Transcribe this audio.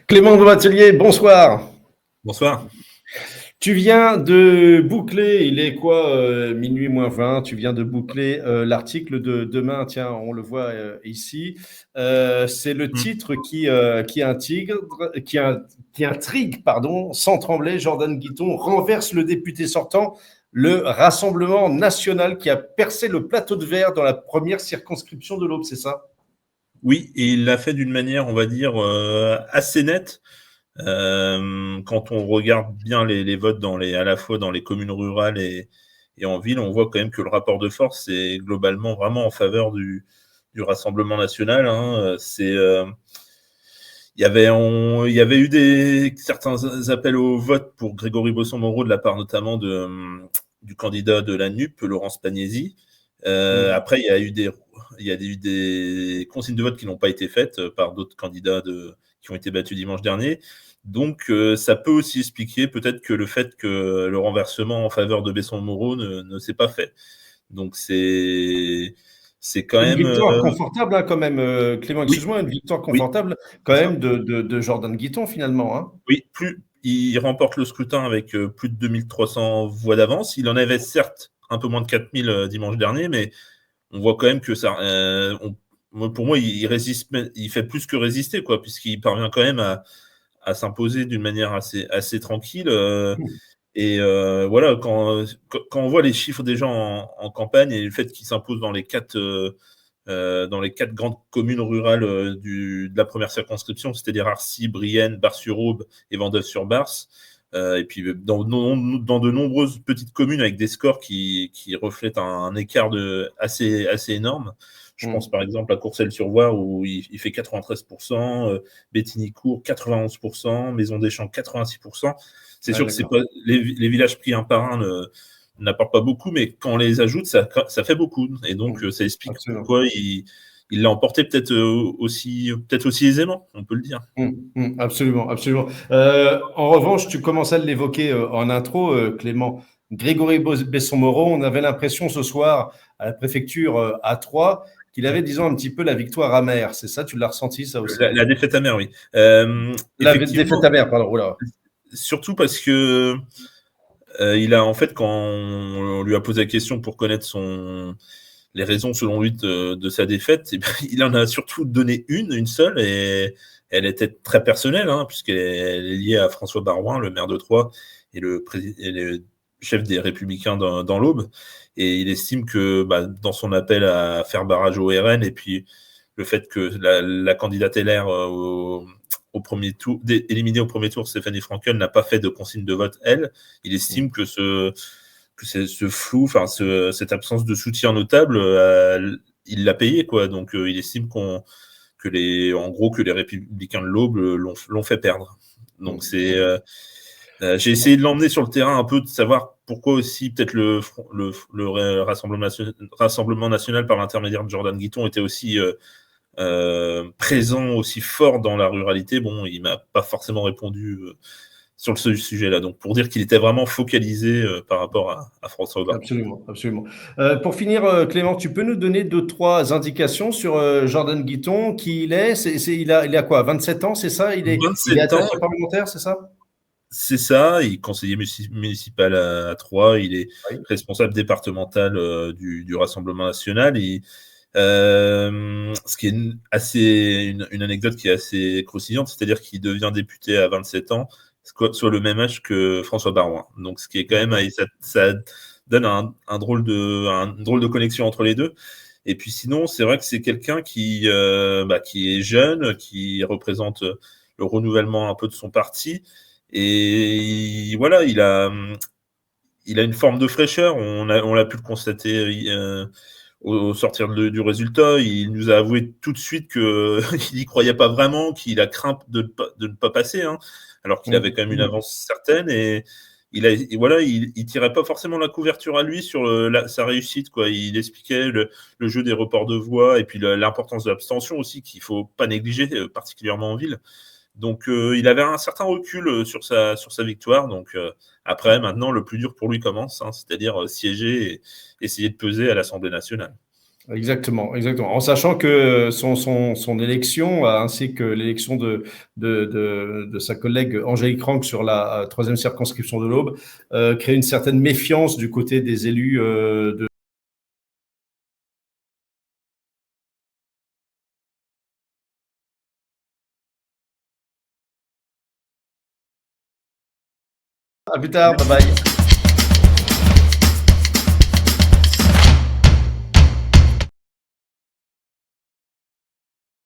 Clément de Batelier, bonsoir. Bonsoir. Tu viens de boucler, il est quoi, minuit moins 20, tu viens de boucler l'article de demain, tiens, on le voit ici. C'est le Mm. titre qui intrigue, pardon, sans trembler, Jordan Guiton renverse le député sortant, le Rassemblement national qui a percé le plateau de verre dans la première circonscription de l'Aube, c'est ça? Oui, et il l'a fait d'une manière, on va dire, assez nette. Quand on regarde bien les votes à la fois dans les communes rurales et en ville, on voit quand même que le rapport de force est globalement vraiment en faveur du Rassemblement national, hein. Il y avait eu certains appels au vote pour Grégory Bosson-Moreau de la part notamment du candidat de la NUP, Laurence Pagnesi. Mm. Après, il y a eu des consignes de vote qui n'ont pas été faites par d'autres candidats qui ont été battus dimanche dernier. Donc, ça peut aussi expliquer peut-être que le fait que le renversement en faveur de Besson-Moreau ne s'est pas fait. Donc, c'est quand Une même. victoire confortable, hein, quand même, Clément, Oui, excuse-moi, une victoire oui, confortable quand c'est ça. même de Jordan Guiton finalement, hein. Oui, il remporte le scrutin avec plus de 2300 voix d'avance. Il en avait certes un peu moins de 4000 dimanche dernier, mais on voit quand même que ça. Pour moi, il résiste, il fait plus que résister, quoi, puisqu'il parvient quand même à s'imposer d'une manière assez tranquille. Et voilà, quand on voit les chiffres des gens en campagne et le fait qu'il s'impose dans les quatre grandes communes rurales de la première circonscription, c'est-à-dire Arcy, Brienne, Bar-sur-Aube et Vendœuvre-sur-Barse. Et puis dans de nombreuses petites communes avec des scores qui reflètent un écart assez énorme. Je pense Mmh. par exemple à Courcelles-sur-Voire où il fait 93%, Bétignicourt 91%, Maison des Champs 86%. C'est Ouais, sûr que c'est d'accord. pas les villages pris un par un n'apporte pas beaucoup, mais quand on les ajoute, ça fait beaucoup. Et donc, Mmh. ça explique Absolument. pourquoi il l'a emporté peut-être aussi aisément, on peut le dire. Mmh, mmh, absolument, absolument. En revanche, tu commençais à l'évoquer en intro, Clément. Grégory Besson-Moreau, on avait l'impression ce soir à la préfecture à Troyes qu'il avait, disons, un petit peu la victoire amère. C'est ça, tu l'as ressenti, ça aussi? La défaite amère, oui. La défaite Effectivement, amère, pardon. Oula. surtout parce que il a, en fait, quand on lui a posé la question pour connaître les raisons, selon lui, de sa défaite, eh ben, il en a surtout donné une seule, et elle était très personnelle, hein, puisqu'elle est liée à François Baroin, le maire de Troyes, et le chef des Républicains dans l'Aube. Et il estime que dans son appel à faire barrage au RN, et puis le fait que la candidate LR au premier tour, éliminée au premier tour, Stéphanie Frankel, n'a pas fait de consigne de vote, elle, il estime que ce flou, enfin cette absence de soutien notable, il l'a payé, quoi. Donc il estime en gros que les Républicains de l'Aube l'ont fait perdre. Donc Mmh. j'ai essayé de l'emmener sur le terrain un peu, de savoir pourquoi aussi peut-être le Rassemblement national par l'intermédiaire de Jordan Guiton était aussi présent, aussi fort dans la ruralité. Bon, il m'a pas forcément répondu sur ce sujet-là. Donc, pour dire qu'il était vraiment focalisé par rapport à François Hollande. Absolument, absolument. Pour finir, Clément, tu peux nous donner deux, trois indications sur Jordan Guiton, qui il est, il a quoi, 27 ans, c'est ça? Il est 27 ans, attaché parlementaire, c'est ça? c'est ça. Il est conseiller municipal à Troyes. Il est Oui. responsable départemental du Rassemblement national. Ce qui est une anecdote qui est assez croustillante, c'est-à-dire qu'il devient député à 27 ans, soit le même âge que François Baroin. Donc, ce qui est quand même, D'accord. ça donne une drôle de connexion entre les deux. Et puis sinon, c'est vrai que c'est quelqu'un qui est jeune, qui représente le renouvellement un peu de son parti. Et voilà, il a une forme de fraîcheur. On l'a pu le constater au sortir du résultat. Il nous a avoué tout de suite qu'il n'y croyait pas vraiment, qu'il a craint de ne pas passer, hein, alors qu'il avait Mmh. quand même une Mmh. avance certaine. Et voilà, il tirait pas forcément la couverture à lui sur sa réussite, quoi. Il expliquait le jeu des reports de voix et puis l'importance de l'abstention aussi, qu'il faut pas négliger, particulièrement en ville. Donc il avait un certain recul sur sa victoire. Donc après, maintenant, le plus dur pour lui commence, hein, c'est-à-dire siéger et essayer de peser à l'Assemblée nationale. Exactement, exactement. En sachant que son élection, ainsi que l'élection de sa collègue Angélique Ranck sur la troisième circonscription de l'Aube, crée une certaine méfiance du côté des élus de. À plus tard, bye bye.